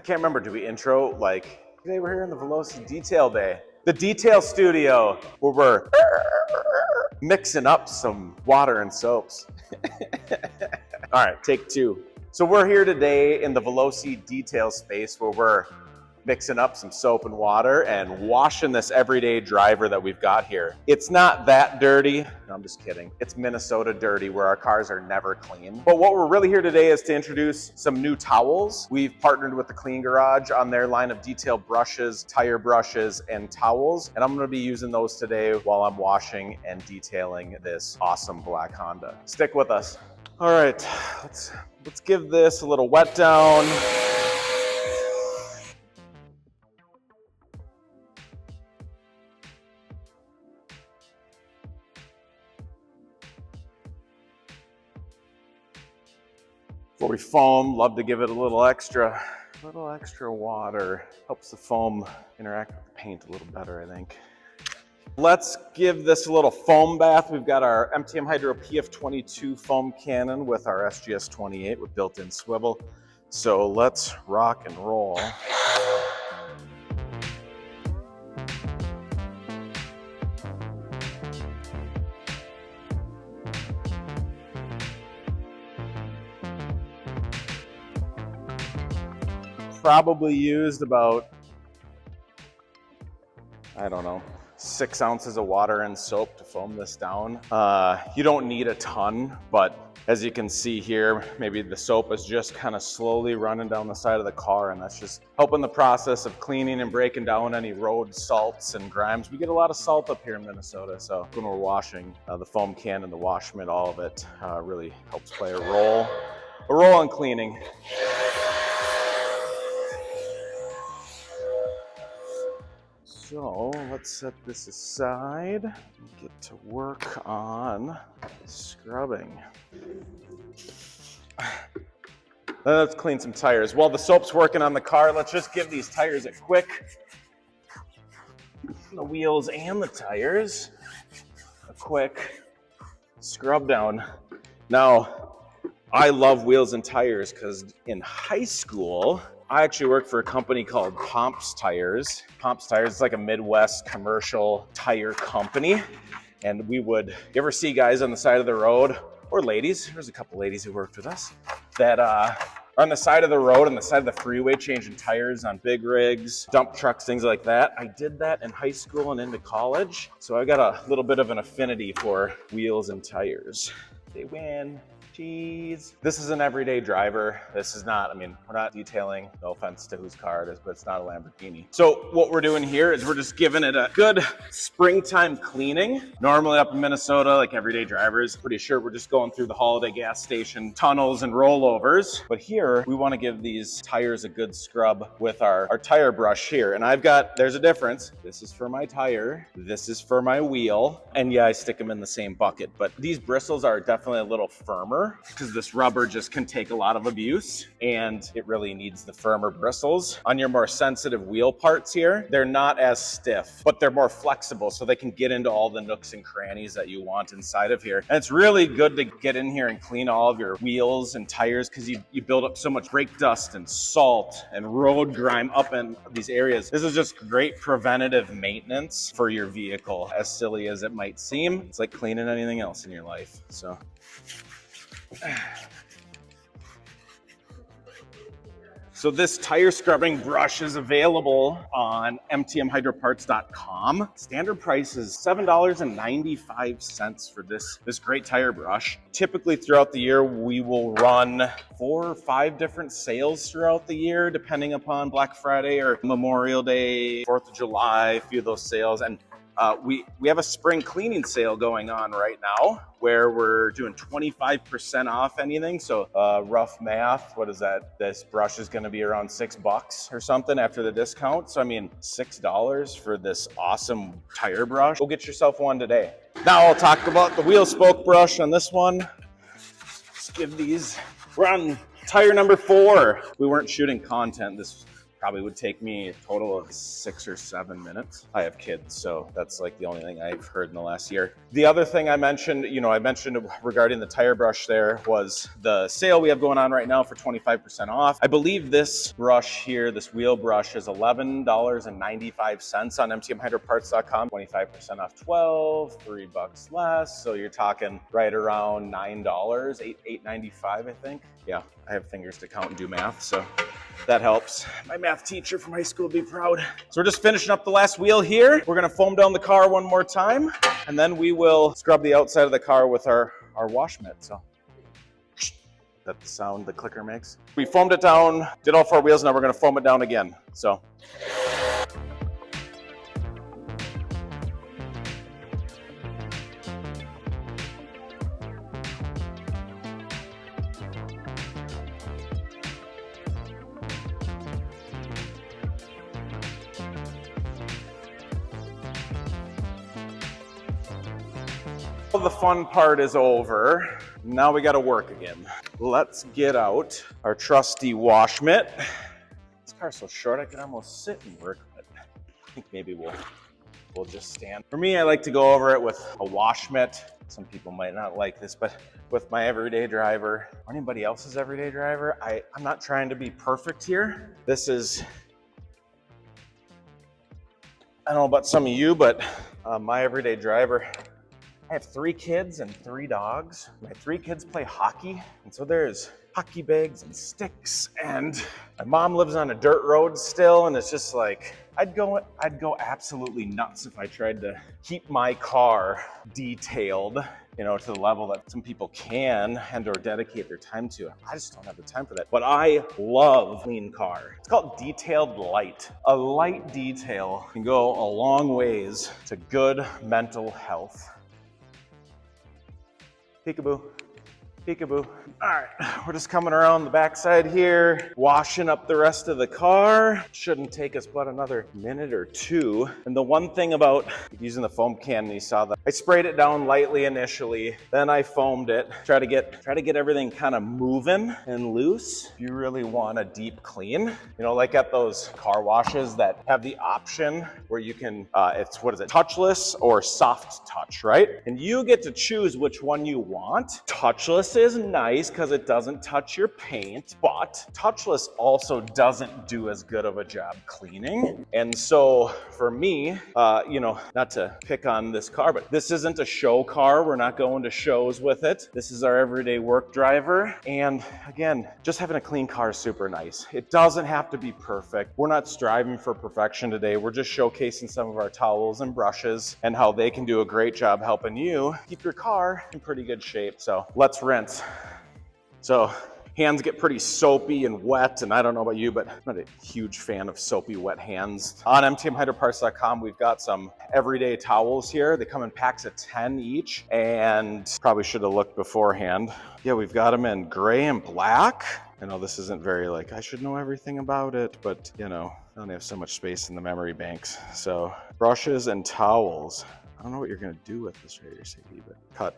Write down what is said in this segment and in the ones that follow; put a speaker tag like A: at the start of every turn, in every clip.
A: can't remember, do we intro like, today we're here in the Veloci Detail Bay. The detail studio where we're mixing up some water and soaps. All right, take two. So we're here today in the Veloci detail space where we're mixing up some soap and water and washing this everyday driver that we've got here. It's not that dirty. No, I'm just kidding. It's Minnesota dirty where our cars are never clean. But what we're really here today is to introduce some new towels. We've partnered with the Clean Garage on their line of detail brushes, tire brushes, and towels. And I'm gonna be using those today while I'm washing and detailing this awesome black Honda. Stick with us. All right, let's give this a little wet down. Before we foam, love to give it a little extra water. Helps the foam interact with the paint a little better, I think. Let's give this a little foam bath. We've got our MTM Hydro PF22 foam cannon with our SGS28 with built-in swivel. So let's rock and roll. Probably used about, I don't know, 6 ounces of water and soap to foam this down. You don't need a ton, but as you can see here, maybe the soap is just kind of slowly running down the side of the car, and that's just helping the process of cleaning and breaking down any road salts and grimes. We get a lot of salt up here in Minnesota, so when we're washing, the foam can and the wash mitt, all of it really helps play a role in cleaning. So let's set this aside and get to work on scrubbing. Let's clean some tires. While the soap's working on the car, let's just give these tires a quick, the wheels and the tires, a quick scrub down. Now, I love wheels and tires because in high school, I actually worked for a company called Pomps Tires. Pomps Tires is like a Midwest commercial tire company. And we would, you ever see guys on the side of the road, or ladies, there's a couple ladies who worked with us, that are on the side of the road, on the side of the freeway, changing tires on big rigs, dump trucks, things like that. I did that in high school and into college. So I got a little bit of an affinity for wheels and tires. They win. Jeez. This is an everyday driver. This is not, we're not detailing, no offense to whose car it is, but it's not a Lamborghini. So what we're doing here is we're just giving it a good springtime cleaning. Normally up in Minnesota, like everyday drivers, pretty sure we're just going through the holiday gas station tunnels and rollovers. But here, we want to give these tires a good scrub with our tire brush here. And there's a difference. This is for my tire. This is for my wheel. And yeah, I stick them in the same bucket, but these bristles are definitely a little firmer, because this rubber just can take a lot of abuse and it really needs the firmer bristles. On your more sensitive wheel parts here, they're not as stiff, but they're more flexible so they can get into all the nooks and crannies that you want inside of here. And it's really good to get in here and clean all of your wheels and tires because you build up so much brake dust and salt and road grime up in these areas. This is just great preventative maintenance for your vehicle. As silly as it might seem, it's like cleaning anything else in your life. So this tire scrubbing brush is available on mtmhydroparts.com. Standard price is $7.95 for this great tire brush. Typically throughout the year, we will run 4 or 5 different sales throughout the year, depending upon Black Friday or Memorial Day, 4th of July, a few of those sales. And we have a spring cleaning sale going on right now where we're doing 25% off anything. So rough math, what is that? This brush is gonna be around $6 or something after the discount. So $6 for this awesome tire brush. Go get yourself one today. Now I'll talk about the wheel spoke brush on this one. Let's give these, we're on tire number 4. We weren't shooting content this Probably would take me a total of 6 or 7 minutes. I have kids, so that's like the only thing I've heard in the last year. The other thing I mentioned, I mentioned regarding the tire brush there was the sale we have going on right now for 25% off. I believe this brush here, this wheel brush, is $11.95 on mtmhydroparts.com. 25% off 12, $3 less. So you're talking right around $9, $8.95, I think. Yeah, I have fingers to count and do math, so that helps. My math teacher from high school would be proud. So we're just finishing up the last wheel here. We're gonna foam down the car one more time, and then we will scrub the outside of the car with our wash mitt. So that's the sound the clicker makes. We foamed it down, did all 4 wheels, now we're gonna foam it down again. So. The fun part is over. Now we got to work again. Let's get out our trusty wash mitt. This car's so short I can almost sit and work, but I think maybe we'll just stand. For me, I like to go over it with a wash mitt. Some people might not like this, but with my everyday driver or anybody else's everyday driver, I'm not trying to be perfect here. This is, I don't know about some of you, but my everyday driver, I have 3 kids and 3 dogs. My 3 kids play hockey, and so there's hockey bags and sticks, and my mom lives on a dirt road still, and it's just like, I'd go absolutely nuts if I tried to keep my car detailed, to the level that some people can and or dedicate their time to. I just don't have the time for that. But I love clean car. It's called detailed light. A light detail can go a long ways to good mental health. Peekaboo, peekaboo. All right, we're just coming around the backside here, washing up the rest of the car. Shouldn't take us but another minute or 2. And the one thing about using the foam can, you saw that I sprayed it down lightly initially, then I foamed it. Try to get everything kind of moving and loose. If you really want a deep clean, like at those car washes that have the option where you can, it's touchless or soft touch, right? And you get to choose which one you want. Touchless is nice because it doesn't touch your paint, but touchless also doesn't do as good of a job cleaning. And so for me, not to pick on this car, but this isn't a show car. We're not going to shows with it. This is our everyday work driver. And again, just having a clean car is super nice. It doesn't have to be perfect. We're not striving for perfection today. We're just showcasing some of our towels and brushes and how they can do a great job helping you keep your car in pretty good shape. So let's rinse. So hands get pretty soapy and wet, and I don't know about you, but I'm not a huge fan of soapy, wet hands. On mtmhydroparts.com, we've got some everyday towels here. They come in packs of 10 each, and probably should have looked beforehand. Yeah, we've got them in gray and black. I know this isn't very I should know everything about it, but I only have so much space in the memory banks. So brushes and towels. I don't know what you're gonna do with this right here, CD, but cut.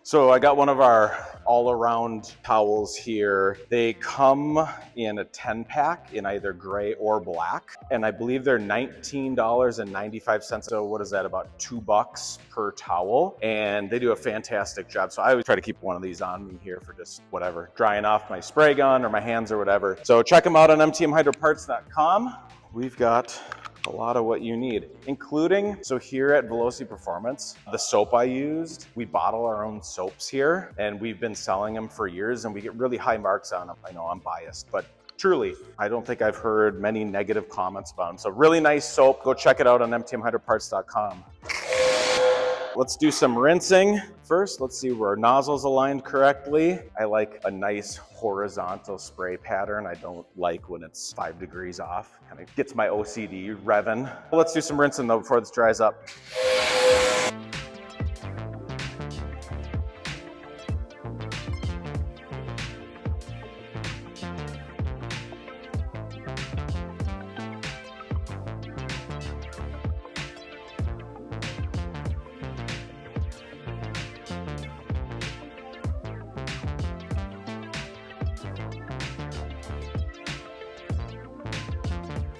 A: So I got one of our all-around towels here. They come in a 10-pack in either gray or black, and I believe they're $19.95. So what is that, about $2 per towel? And they do a fantastic job. So I always try to keep one of these on me here for just whatever, drying off my spray gun or my hands or whatever. So check them out on mtmhydroparts.com. We've got a lot of what you need, including, so here at Veloci Performance, the soap I used, we bottle our own soaps here, and we've been selling them for years, and we get really high marks on them. I know I'm biased, but truly, I don't think I've heard many negative comments about them. So really nice soap. Go check it out on mtmhydroparts.com. Let's do some rinsing. First, let's see where our nozzle's aligned correctly. I like a nice horizontal spray pattern. I don't like when it's 5 degrees off. Kind of gets my OCD revving. Let's do some rinsing though before this dries up.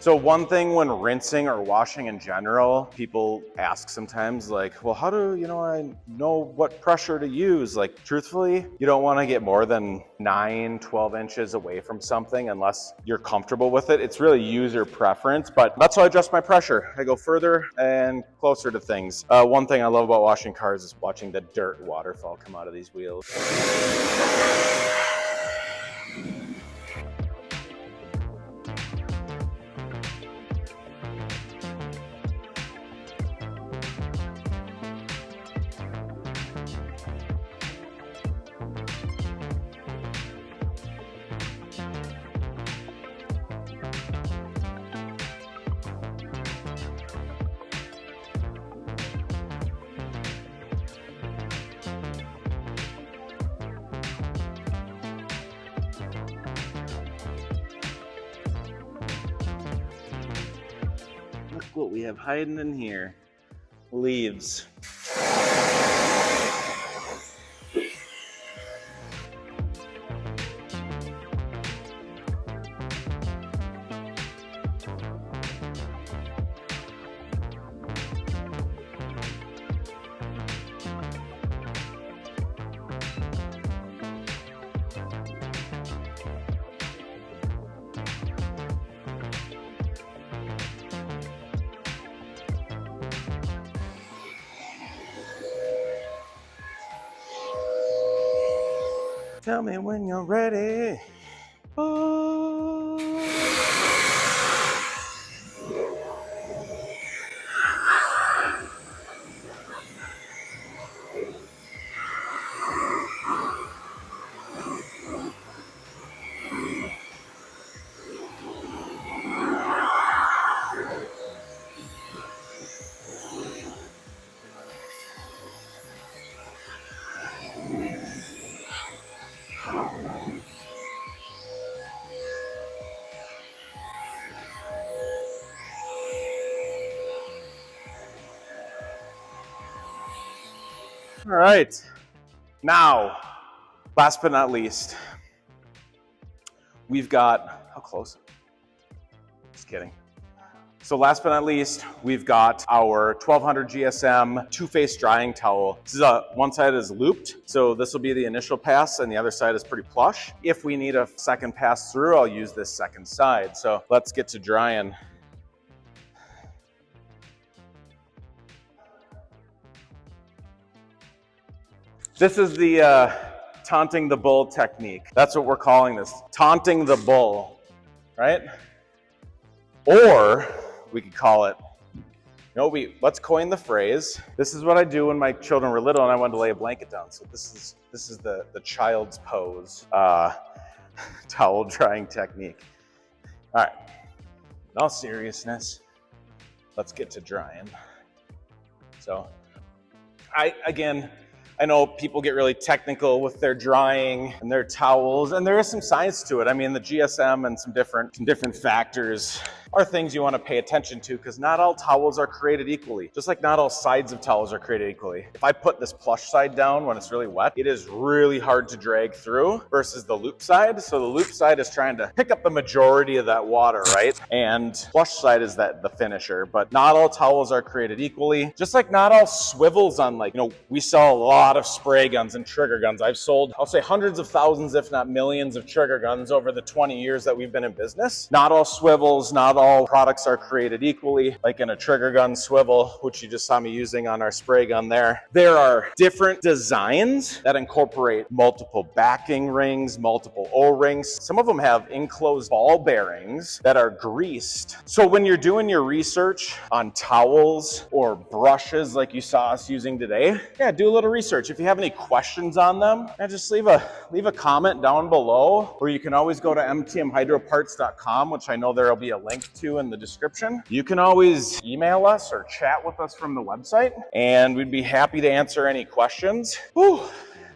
A: So one thing when rinsing or washing in general, people ask sometimes like, well, how do I know what pressure to use? Like, truthfully, you don't want to get more than 9-12 inches away from something unless you're comfortable with it. It's really user preference, but that's how I adjust my pressure. I go further and closer to things. One thing I love about washing cars is watching the dirt waterfall come out of these wheels. Look what we have hiding in here. Leaves. Tell me when you're ready. Oh. All right, now, last but not least, we've got, how close? Just kidding. So last but not least, we've got our 1200 GSM two-face drying towel. This is one side is looped, so this will be the initial pass, and the other side is pretty plush. If we need a second pass through, I'll use this second side. So let's get to drying. This is the taunting the bull technique. That's what we're calling this, taunting the bull, right? Or we could call it, let's coin the phrase. This is what I do when my children were little and I wanted to lay a blanket down. So this is the child's pose towel drying technique. All right, in all seriousness, let's get to drying. So I know people get really technical with their drying and their towels, and there is some science to it. I mean, the GSM and some different factors are things you want to pay attention to, because not all towels are created equally, just like not all sides of towels are created equally. If I put this plush side down when it's really wet, it is really hard to drag through versus the loop side. So the loop side is trying to pick up the majority of that water, right? And plush side is the finisher, but not all towels are created equally. Just like not all swivels on, we sell a lot of spray guns and trigger guns. I've sold, I'll say, hundreds of thousands, if not millions of trigger guns over the 20 years that we've been in business. Not all swivels, not all products are created equally. Like in a trigger gun swivel, which you just saw me using on our spray gun there are different designs that incorporate multiple backing rings, multiple O-rings. Some of them have enclosed ball bearings that are greased. So when you're doing your research on towels or brushes like you saw us using today, do a little research. If you have any questions on them, just leave a comment down below, or you can always go to mtmhydroparts.com, which I know there will be a link to in the description. You can always email us or chat with us from the website, and we'd be happy to answer any questions. Whew.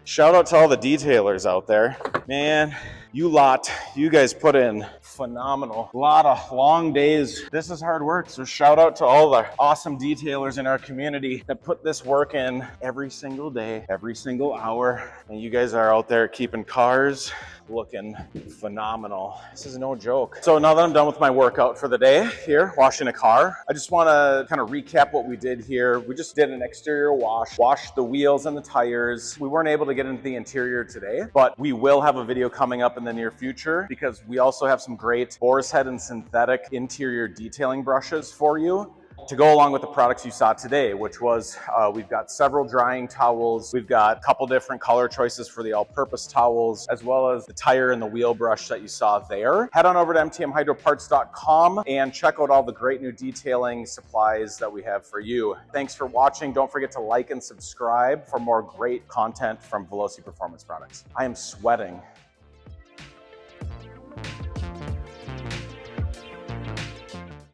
A: Shout out to all the detailers out there. Man, You guys put in phenomenal. A lot of long days. This is hard work. So shout out to all the awesome detailers in our community that put this work in every single day, every single hour. And you guys are out there keeping cars looking phenomenal. This is no joke. So now that I'm done with my workout for the day here, washing a car, I just want to kind of recap what we did here. We just did an exterior wash, washed the wheels and the tires. We weren't able to get into the interior today, but we will have a video coming up in the near future because we also have some great Boar's Head and synthetic interior detailing brushes for you to go along with the products you saw today, which was we've got several drying towels. We've got a couple different color choices for the all-purpose towels, as well as the tire and the wheel brush that you saw there. Head on over to mtmhydroparts.com and check out all the great new detailing supplies that we have for you. Thanks for watching. Don't forget to like and subscribe for more great content from Veloci Performance Products. I am sweating.